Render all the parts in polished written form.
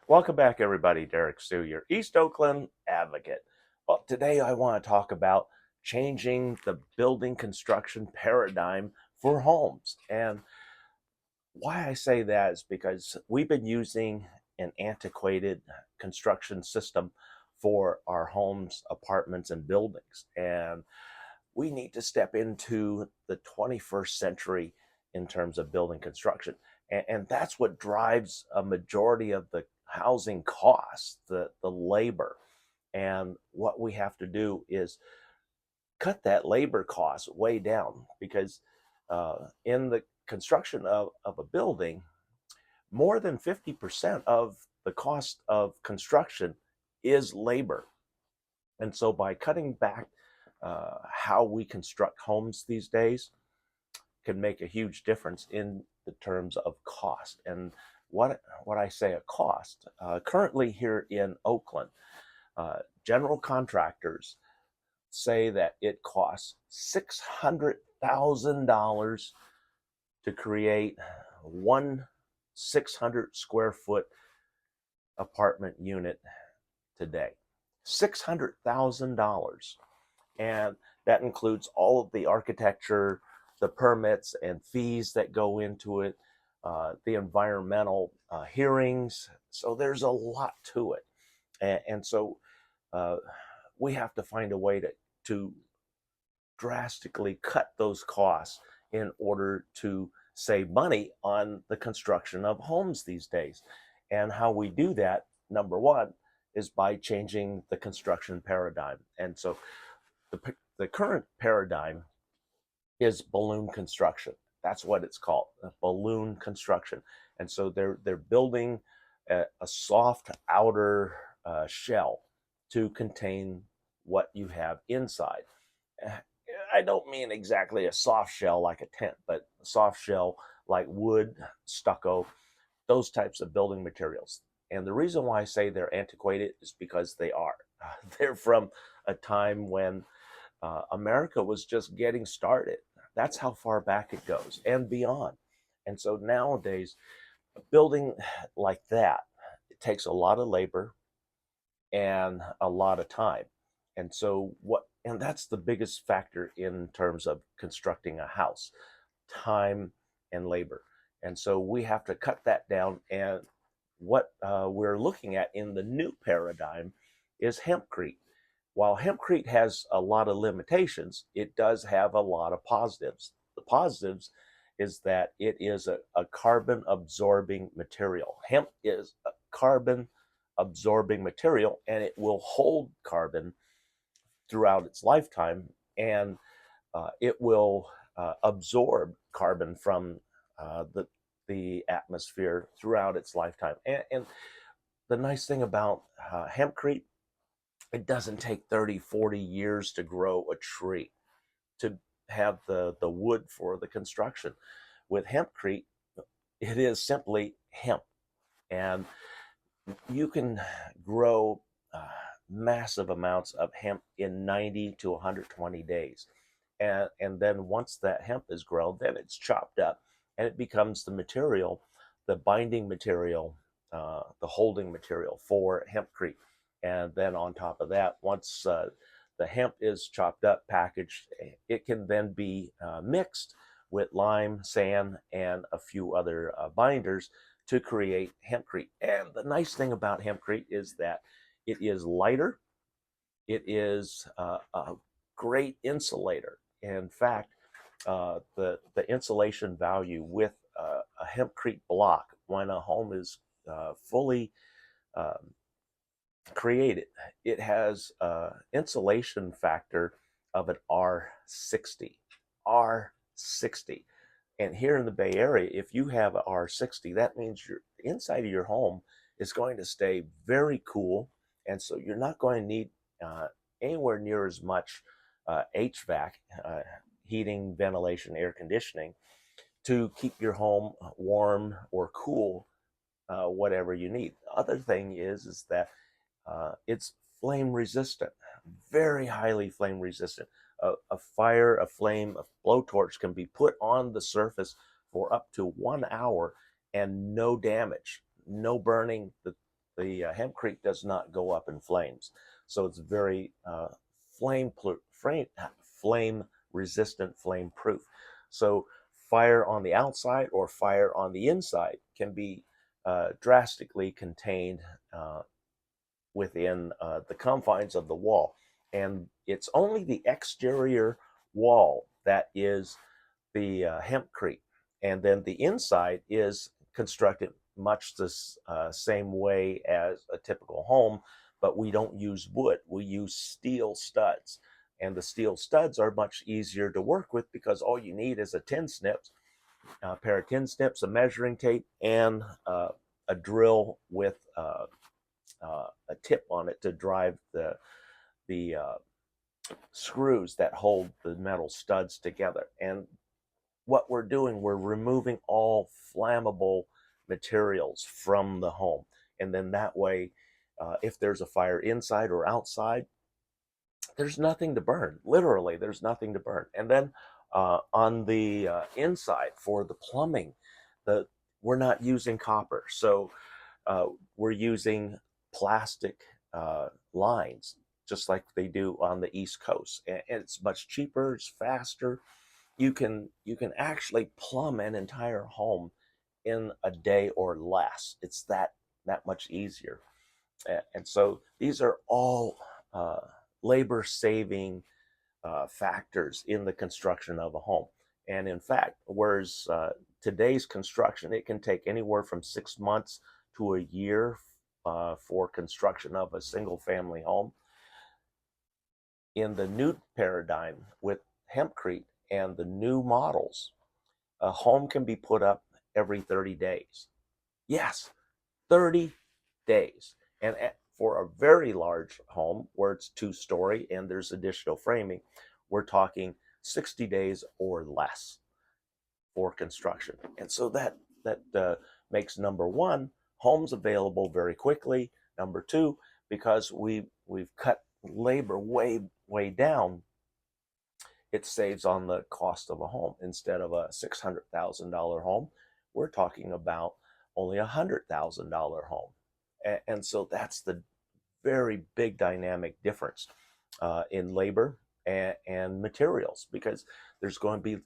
Welcome back, everybody. Derrick Soo, your East Oakland advocate. Well, today I want to talk about changing the building construction paradigm for homes. And why I say that is because we've been using an antiquated construction system for our homes, apartments, and buildings. And we need to step into the 21st century in terms of building construction. And that's what drives a majority of the housing costs, the labor. And what we have to do is cut that labor cost way down because in the construction of a building, more than 50% of the cost of construction is labor. And so by cutting back how we construct homes these days can make a huge difference in the terms of cost. And what I say a cost, currently here in Oakland, general contractors say that it costs $600,000 to create one 600 square foot apartment unit today. $600,000. And that includes all of the architecture, the permits and fees that go into it, the environmental hearings. So there's a lot to it. And so uh, we have to find a way to drastically cut those costs in order to save money on the construction of homes these days. And how we do that, number one, is by changing the construction paradigm. And so the current paradigm is balloon construction. That's what it's called, balloon construction. And so they're building a soft outer shell to contain what you have inside. I don't mean exactly a soft shell like a tent, but a soft shell like wood, stucco, those types of building materials. And the reason why I say they're antiquated is because they are. They're from a time when America was just getting started. That's how far back it goes and beyond. And so nowadays, a building like that, it takes a lot of labor and a lot of time. And that's the biggest factor in terms of constructing a house, time and labor. And so we have to cut that down. And what we're looking at in the new paradigm is hempcrete. While hempcrete has a lot of limitations, it does have a lot of positives. The positives is that it is a carbon absorbing material. Hemp is a carbon absorbing material, and it will hold carbon throughout its lifetime, and it will absorb carbon from the atmosphere throughout its lifetime. And the nice thing about hempcrete, it doesn't take 30, 40 years to grow a tree to have the wood for the construction. With hempcrete, it is simply hemp. And you can grow massive amounts of hemp in 90 to 120 days. And then once that hemp is grown, then it's chopped up and it becomes the material, the binding material, the holding material for hempcrete. And then on top of that, once the hemp is chopped up, packaged, it can then be mixed with lime, sand, and a few other binders to create hempcrete. And the nice thing about hempcrete is that it is lighter. It is a great insulator. In fact, the insulation value with a hempcrete block when a home is fully um, created, it has insulation factor of an R60. R60. And here in the Bay Area, if you have an R60, that means your inside of your home is going to stay very cool. And so you're not going to need anywhere near as much HVAC, heating, ventilation, air conditioning, to keep your home warm or cool, whatever you need. The other thing is that it's flame resistant, very highly flame resistant. A fire, a flame, a blowtorch can be put on the surface for up to 1 hour and no damage, no burning. hempcrete does not go up in flames, so it's very flame resistant, flame proof. So fire on the outside or fire on the inside can be drastically contained within the confines of the wall. And it's only the exterior wall that is the hempcrete. And then the inside is constructed much the same way as a typical home, but we don't use wood. We use steel studs. And the steel studs are much easier to work with because all you need is a pair of tin snips, a measuring tape, and a drill with a tip on it to drive the screws that hold the metal studs together. And what we're doing, we're removing all flammable materials from the home. And then that way, if there's a fire inside or outside, there's nothing to burn. Literally, there's nothing to burn. And then on the inside for the plumbing, the we're not using copper, so we're using plastic lines, just like they do on the East Coast, and it's much cheaper. It's faster. You can actually plumb an entire home in a day or less. It's that much easier. And so these are all labor saving factors in the construction of a home. And in fact, whereas today's construction, it can take anywhere from 6 months to a year for construction of a single family home. In the new paradigm with hempcrete and the new models, a home can be put up every 30 days. Yes, 30 days. And for a very large home where it's 2-story and there's additional framing, we're talking 60 days or less for construction. And so that makes, number one, homes available very quickly. Number two, because we've cut labor way down, it saves on the cost of a home. Instead of a $600,000 home, we're talking about only a $100,000 home. And so that's the very big dynamic difference in labor and materials, because there's going to be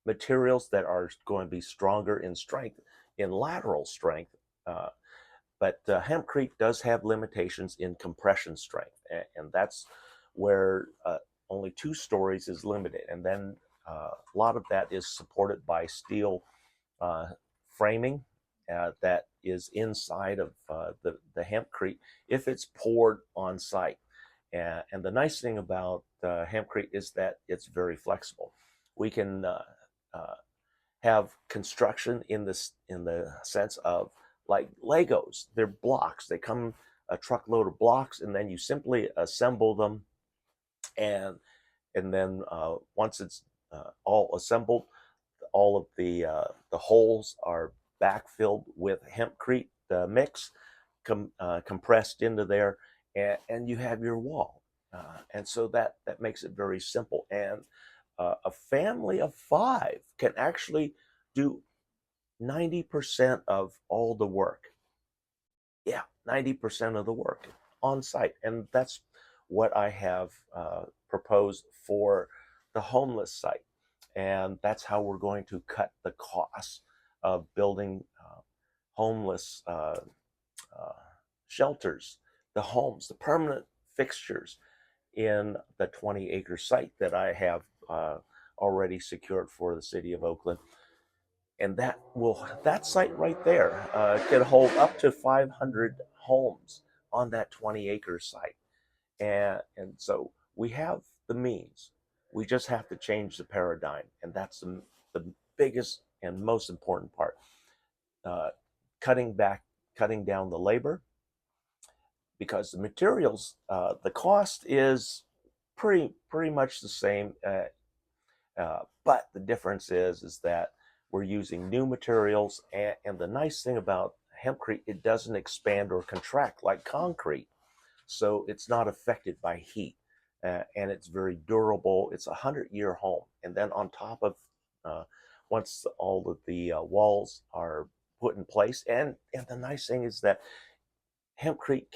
materials that are going to be stronger in strength, in lateral strength, but hempcrete does have limitations in compression strength, and that's where only 2 stories is limited. And then a lot of that is supported by steel framing that is inside of the hempcrete if it's poured on site. And the nice thing about hempcrete is that it's very flexible. We can have construction in the sense of like Legos. They're blocks. They come a truckload of blocks, and then you simply assemble them, and then once it's all assembled, all of the holes are backfilled with hempcrete mix, compressed into there, and you have your wall. And so that makes it very simple. And a family of 5 can actually do 90% of all the work. Yeah, 90% of the work on site. And that's what I have proposed for the homeless site. And that's how we're going to cut the costs of building homeless shelters, the homes, the permanent fixtures in the 20-acre site that I have already secured for the city of Oakland. And that site right there can hold up to 500 homes on that 20-acre site. And so we have the means. We just have to change the paradigm, and that's the biggest and most important part. Cutting down the labor, because the materials, the cost is pretty much the same, but the difference is that we're using new materials, and the nice thing about hempcrete, it doesn't expand or contract like concrete, so it's not affected by heat, and it's very durable. It's a 100-year home, and then on top of once all of the walls are put in place. And the nice thing is that Hempcrete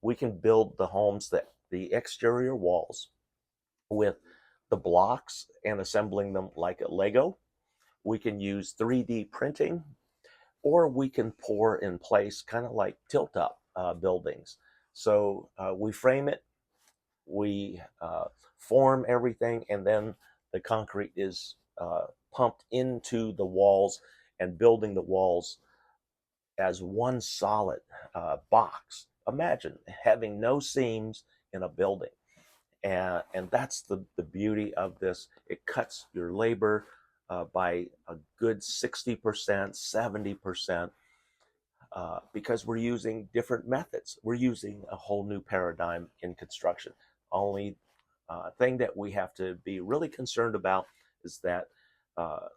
we can build the homes, that the exterior walls, with the blocks and assembling them like a Lego. We can use 3D printing, or we can pour in place kind of like tilt up buildings. So we frame it, we form everything, and then the concrete is pumped into the walls and building the walls as one solid box. Imagine having no seams in a building. And that's the beauty of this. It cuts your labor by a good 60%, 70%, because we're using different methods. We're using a whole new paradigm in construction. Only thing that we have to be really concerned about is that uh,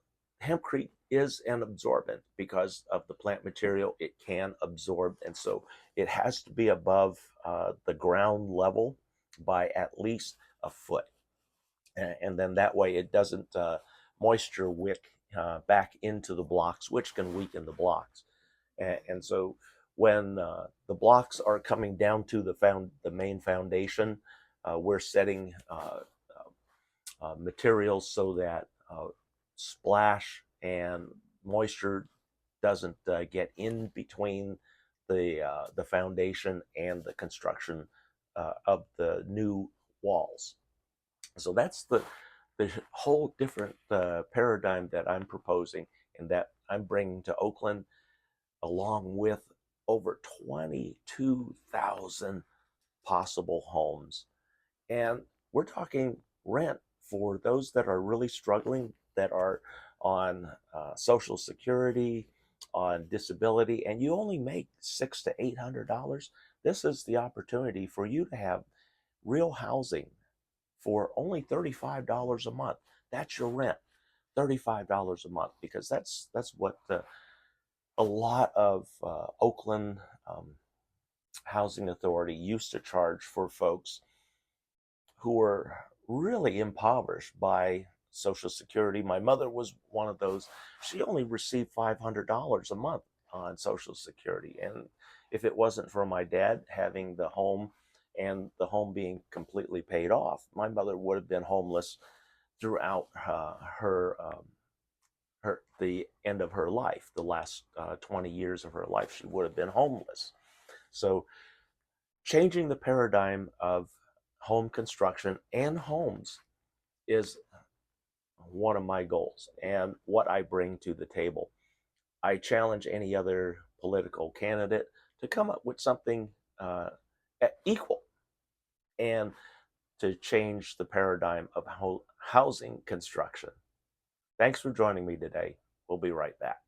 hempcrete is an absorbent. Because of the plant material, it can absorb, and so it has to be above the ground level by at least a foot. And then that way it doesn't moisture wick back into the blocks, which can weaken the blocks. And so when the blocks are coming down to the main foundation, we're setting materials so that splash and moisture doesn't get in between the foundation and the construction of the new walls. So that's the whole different paradigm that I'm proposing, and that I'm bringing to Oakland, along with over 22,000 possible homes. And we're talking rent for those that are really struggling, that are on Social Security, on disability, and you only make $600 to $800. This is the opportunity for you to have real housing for only $35 a month. That's your rent, $35 a month, because that's what a lot of Oakland Housing Authority used to charge for folks who were really impoverished by Social Security. My mother was one of those. She only received $500 a month on Social Security. And if it wasn't for my dad having the home and the home being completely paid off, my mother would have been homeless throughout the end of her life. The last 20 years of her life, she would have been homeless. So changing the paradigm of home construction and homes is one of my goals and what I bring to the table. I challenge any other political candidate to come up with something equal, and to change the paradigm of housing construction. Thanks for joining me today. We'll be right back.